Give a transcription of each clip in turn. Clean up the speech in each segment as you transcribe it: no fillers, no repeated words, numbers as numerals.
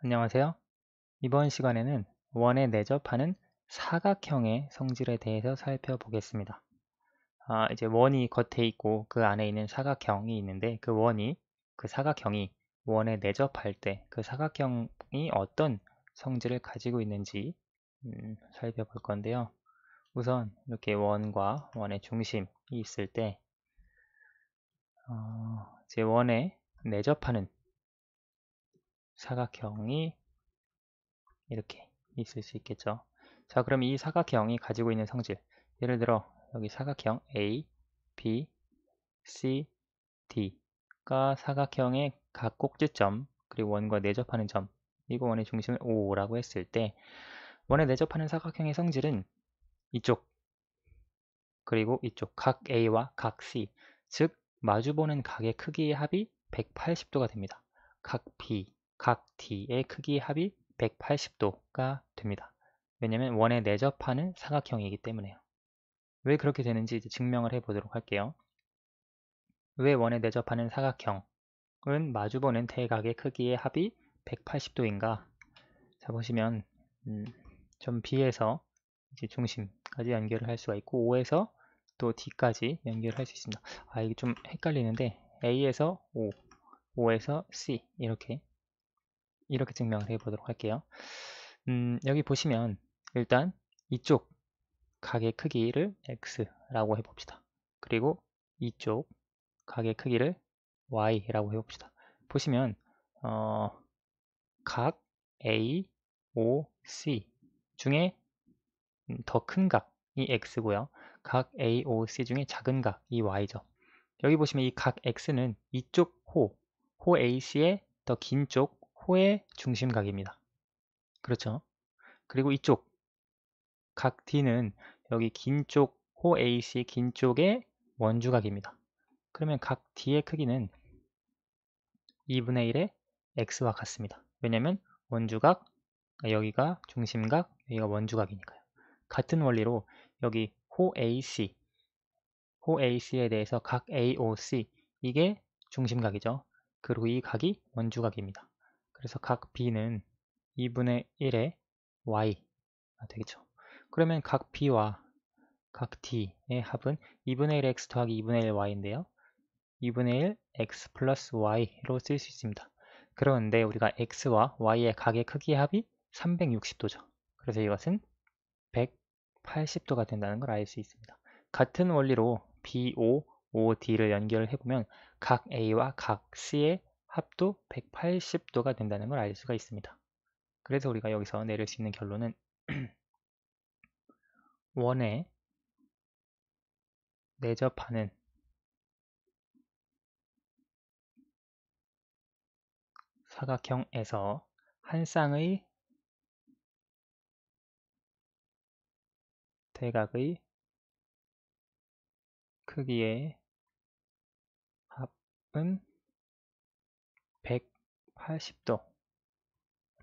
안녕하세요. 이번 시간에는 원에 내접하는 사각형의 성질에 대해서 살펴보겠습니다. 이제 원이 겉에 있고 그 안에 있는 사각형이 있는데 그 사각형이 원에 내접할 때 그 사각형이 어떤 성질을 가지고 있는지 살펴볼 건데요. 우선 이렇게 원과 원의 중심이 있을 때 이제 원에 내접하는 사각형이 이렇게 있을 수 있겠죠. 자, 그럼 이 사각형이 가지고 있는 성질, 예를 들어 여기 사각형 A, B, C, D가 사각형의 각 꼭지점 그리고 원과 내접하는 점, 이거 원의 중심을 O라고 했을 때 원에 내접하는 사각형의 성질은 이쪽 그리고 이쪽 각 A와 각 C, 즉 마주보는 각의 크기의 합이 180도가 됩니다. 각 B, 각 D의 크기의 합이 180도가 됩니다. 왜냐하면 원에 내접하는 사각형이기 때문에요. 왜 그렇게 되는지 이제 증명을 해보도록 할게요. 왜 원에 내접하는 사각형은 마주보는 대각의 크기의 합이 180도인가? 자, 보시면 점 B에서 이제 중심까지 연결을 할 수가 있고 O에서 또 D까지 연결할 수 있습니다. 이게 좀 헷갈리는데 A에서 O, O에서 C 이렇게 증명을 해보도록 할게요. 여기 보시면 일단 이쪽 각의 크기를 X라고 해봅시다. 그리고 이쪽 각의 크기를 Y라고 해봅시다. 보시면 각 A, O, C 중에 더 큰 각이 X고요. 각 A, O, C 중에 작은 각이 Y죠. 여기 보시면 이 각 X는 이쪽 호 AC의 더 긴 쪽 호의 중심각입니다. 그렇죠? 그리고 이쪽 각 D는 여기 긴 쪽 호 AC 긴 쪽의 원주각입니다. 그러면 각 D의 크기는 2분의 1의 X와 같습니다. 왜냐면 원주각, 여기가 중심각, 여기가 원주각이니까요. 같은 원리로 여기 호 AC에 대해서 각 AOC, 이게 중심각이죠. 그리고 이 각이 원주각입니다. 그래서 각 B는 2분의 1의 Y가 되겠죠. 그러면 각 B와 각 D의 합은 2분의 1 X 더하기 2분의 1 Y인데요. 2분의 1 X 플러스 Y로 쓸 수 있습니다. 그런데 우리가 X와 Y의 각의 크기의 합이 360도죠. 그래서 이것은 180도가 된다는 걸 알 수 있습니다. 같은 원리로 BO, OD를 연결해보면 각 A와 각 C의 합도 180도가 된다는 걸 알 수가 있습니다. 그래서 우리가 여기서 내릴 수 있는 결론은 원에 내접하는 사각형에서 한 쌍의 대각의 크기의 합은 180도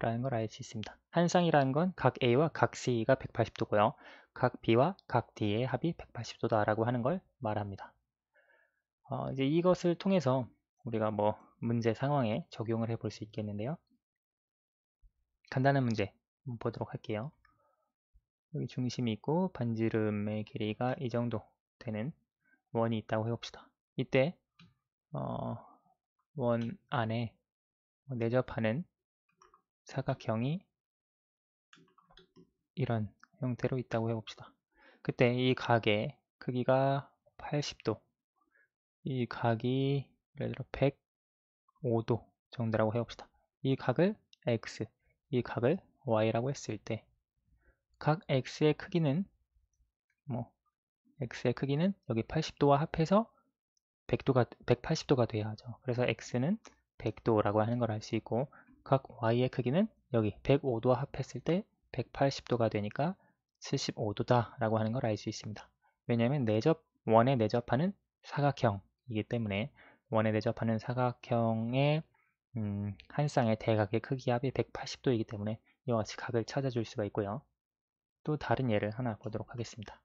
라는 걸 알 수 있습니다. 한 쌍이라는 건 각 A와 각 C가 180도고요. 각 B와 각 D의 합이 180도다 라고 하는 걸 말합니다. 이제 이것을 통해서 우리가 뭐 문제 상황에 적용을 해볼 수 있겠는데요. 간단한 문제 한번 보도록 할게요. 여기 중심이 있고 반지름의 길이가 이 정도 되는 원이 있다고 해봅시다. 이때 원 안에 내접하는 사각형이 이런 형태로 있다고 해봅시다. 그때 이 각의 크기가 80도, 이 각이 예를 들어 105도 정도라고 해봅시다. 이 각을 X, 이 각을 Y라고 했을 때 각 X의 크기는 X의 크기는 여기 80도와 합해서 180도가 돼야 하죠. 그래서 X는 100도라고 하는 걸 알 수 있고 각 Y의 크기는 여기 105도와 합했을 때 180도가 되니까 75도다 라고 하는 걸 알 수 있습니다. 왜냐하면 원에 내접하는 사각형이기 때문에 원에 내접하는 사각형의 한 쌍의 대각의 크기 합이 180도이기 때문에 이와 같이 각을 찾아줄 수가 있고요. 또 다른 예를 하나 보도록 하겠습니다.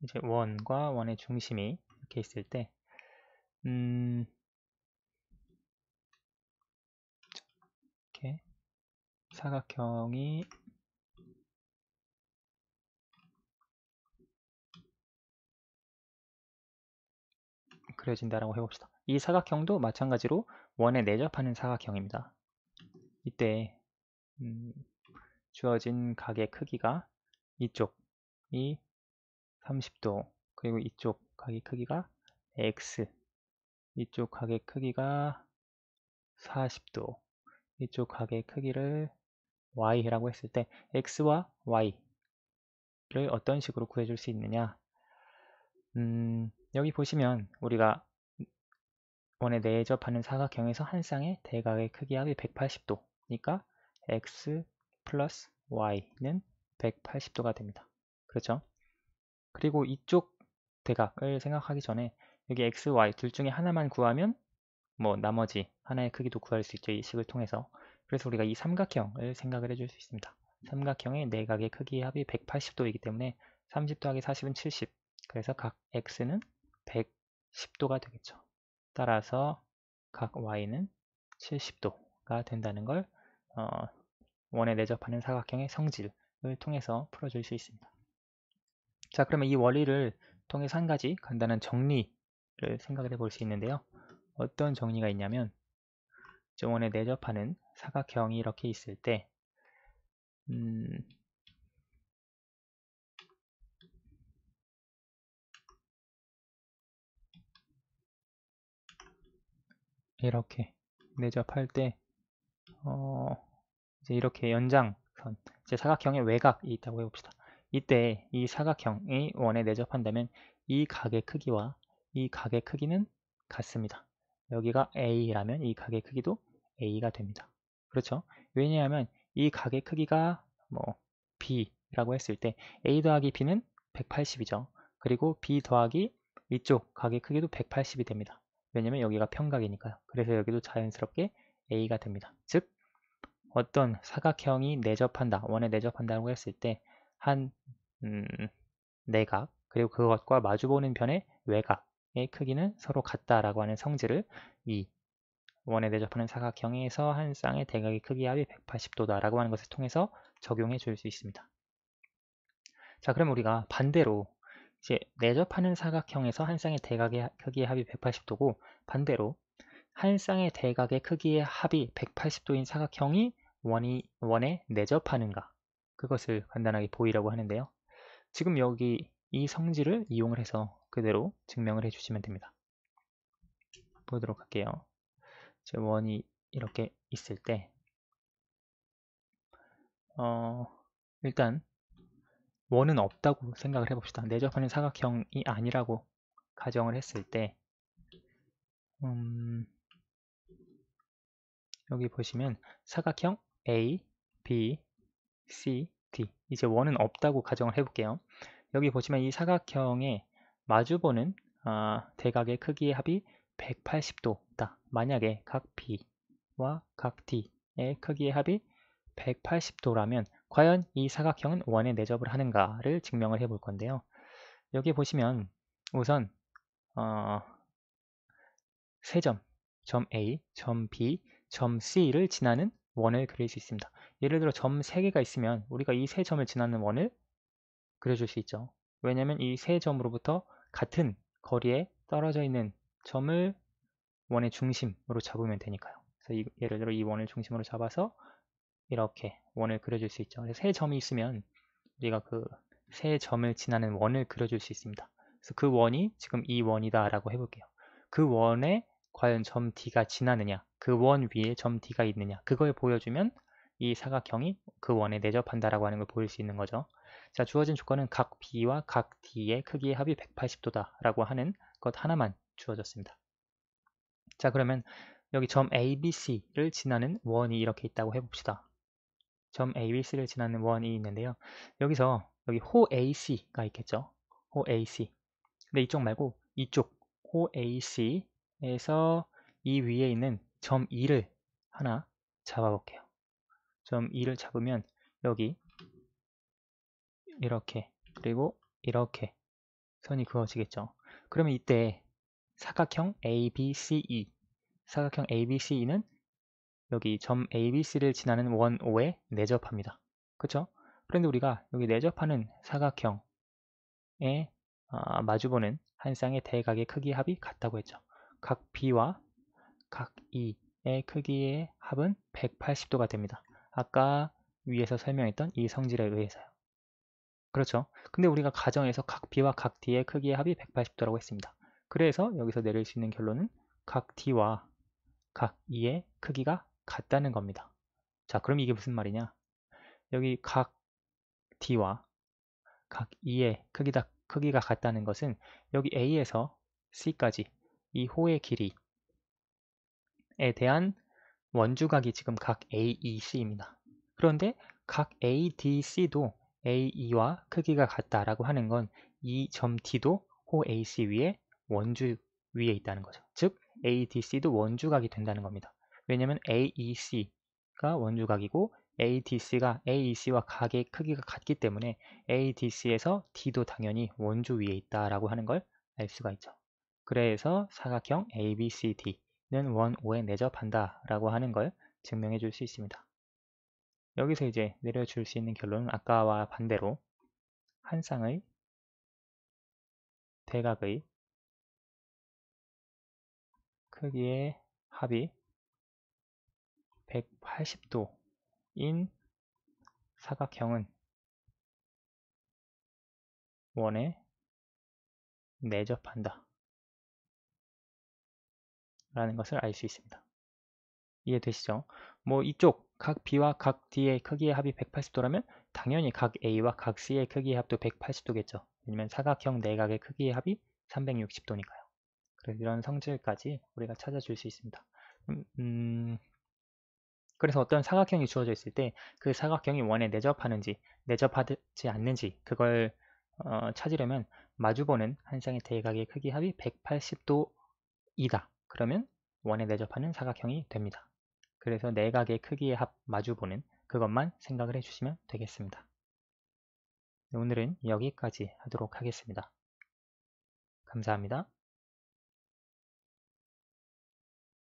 이제 원과 원의 중심이 이렇게 있을 때 사각형이 그려진다라고 해봅시다. 이 사각형도 마찬가지로 원에 내접하는 사각형입니다. 이때 주어진 각의 크기가 이쪽이 30도, 그리고 이쪽 각의 크기가 x, 이쪽 각의 크기가 40도, 이쪽 각의 크기를 y라고 했을 때 x와 y를 어떤 식으로 구해줄 수 있느냐. 여기 보시면 우리가 원에 내접하는 사각형에서 한 쌍의 대각의 크기 합이 180도니까 x 플러스 y는 180도가 됩니다. 그렇죠? 그리고 이쪽 대각을 생각하기 전에 여기 x, y 둘 중에 하나만 구하면 뭐 나머지 하나의 크기도 구할 수 있죠. 이 식을 통해서. 그래서 우리가 이 삼각형을 생각을 해줄 수 있습니다. 삼각형의 내각의 크기의 합이 180도이기 때문에 30 더하기 40은 70. 그래서 각 x는 110도가 되겠죠. 따라서 각 y는 70도가 된다는 걸 원에 내접하는 사각형의 성질을 통해서 풀어줄 수 있습니다. 자, 그러면 이 원리를 통해서 한 가지 간단한 정리를 생각을 해볼 수 있는데요. 어떤 정리가 있냐면 원에 내접하는 사각형이 이렇게 있을 때 이렇게 내접할 때 이제 이렇게 연장선, 이제 사각형의 외곽이 있다고 해봅시다. 이때 이 사각형이 원에 내접한다면 이 각의 크기와 이 각의 크기는 같습니다. 여기가 A라면 이 각의 크기도 A가 됩니다. 그렇죠? 왜냐하면 이 각의 크기가 뭐 B라고 했을 때 A 더하기 B는 180이죠. 그리고 B 더하기 이쪽 각의 크기도 180이 됩니다. 왜냐면 여기가 평각이니까요. 그래서 여기도 자연스럽게 A가 됩니다. 즉 어떤 사각형이 내접한다, 원에 내접한다고 했을 때 한 내각, 그리고 그것과 마주보는 편의 외곽의 크기는 서로 같다라고 하는 성질을 이 원에 내접하는 사각형에서 한 쌍의 대각의 크기 합이 180도다라고 하는 것을 통해서 적용해 줄 수 있습니다. 자, 그럼 우리가 반대로 이제 내접하는 사각형에서 한 쌍의 대각의 크기의 합이 180도고 반대로 한 쌍의 대각의 크기의 합이 180도인 사각형이 원에 내접하는가, 그것을 간단하게 보이려고 하는데요. 지금 여기 이 성질을 이용을 해서 그대로 증명을 해주시면 됩니다. 보도록 할게요. 원이 이렇게 있을 때 일단 원은 없다고 생각을 해봅시다. 내접하는 사각형이 아니라고 가정을 했을 때 여기 보시면 사각형 A, B, C, D, 이제 원은 없다고 가정을 해볼게요. 여기 보시면 이 사각형에 마주보는 대각의 크기의 합이 180도다. 만약에 각 B와 각 D의 크기의 합이 180도라면 과연 이 사각형은 원에 내접을 하는가를 증명을 해볼 건데요. 여기 보시면 우선 세 점, 점 A, 점 B, 점 C를 지나는 원을 그릴 수 있습니다. 예를 들어 점 3개가 있으면 우리가 이 세 점을 지나는 원을 그려줄 수 있죠. 왜냐하면 이 세 점으로부터 같은 거리에 떨어져 있는 점을 원의 중심으로 잡으면 되니까요. 그래서 예를 들어 이 원을 중심으로 잡아서 이렇게 원을 그려줄 수 있죠. 세 점이 있으면 우리가 그 세 점을 지나는 원을 그려줄 수 있습니다. 그래서 그 원이 지금 이 원이다 라고 해볼게요. 그 원에 과연 점 D가 지나느냐, 그 원 위에 점 D가 있느냐, 그걸 보여주면 이 사각형이 그 원에 내접한다라고 하는 걸 보일 수 있는 거죠. 자, 주어진 조건은 각 B와 각 D의 크기의 합이 180도다 라고 하는 것 하나만 주어졌습니다. 자, 그러면 여기 점 ABC를 지나는 원이 이렇게 있다고 해봅시다. 점 ABC를 지나는 원이 있는데요. 여기서 여기 호 AC가 있겠죠. 호 AC. 근데 이쪽 말고 이쪽 호 AC에서 이 위에 있는 점 E를 하나 잡아볼게요. 점 E를 잡으면 여기 이렇게 그리고 이렇게 선이 그어지겠죠. 그러면 이때 사각형 ABCE, 사각형 ABCE는 여기 점 ABC를 지나는 원 O에 내접합니다. 그쵸? 그런데 우리가 여기 내접하는 사각형에 마주보는 한 쌍의 대각의 크기 합이 같다고 했죠. 각 B와 각 E의 크기의 합은 180도가 됩니다. 아까 위에서 설명했던 이 성질에 의해서요. 그렇죠. 근데 우리가 가정에서 각 B와 각 D의 크기의 합이 180도라고 했습니다. 그래서 여기서 내릴 수 있는 결론은 각 D와 각 E의 크기가 같다는 겁니다. 자, 그럼 이게 무슨 말이냐? 여기 각 D와 각 E의 크기가 같다는 것은 여기 A에서 C까지 이 호의 길이에 대한 원주각이 지금 각 AEC입니다. 그런데 각 ADC도 AE와 크기가 같다라고 하는 건 이 점 D도 호 AC 위에 원주 위에 있다는 거죠. 즉 ADC도 원주각이 된다는 겁니다. 왜냐하면 AEC가 원주각이고 ADC가 AEC와 각의 크기가 같기 때문에 ADC에서 D도 당연히 원주 위에 있다라고 하는 걸 알 수가 있죠. 그래서 사각형 ABCD는 원 O에 내접한다 라고 하는 걸 증명해 줄 수 있습니다. 여기서 이제 내려줄 수 있는 결론은 아까와 반대로 한 쌍의 대각의 크기의 합이 180도인 사각형은 원에 내접한다 라는 것을 알 수 있습니다. 이해되시죠? 뭐 이쪽 각 B와 각 D의 크기의 합이 180도라면 당연히 각 A와 각 C의 크기의 합도 180도겠죠. 왜냐면 사각형 내각의 크기의 합이 360도니까요. 그래서 이런 성질까지 우리가 찾아줄 수 있습니다. 그래서 어떤 사각형이 주어져 있을 때 그 사각형이 원에 내접하는지 내접하지 않는지 그걸 찾으려면 마주보는 한 쌍의 대각의 크기 합이 180도이다. 그러면 원에 내접하는 사각형이 됩니다. 그래서 내각의 크기의 합 마주보는 그것만 생각을 해주시면 되겠습니다. 오늘은 여기까지 하도록 하겠습니다. 감사합니다.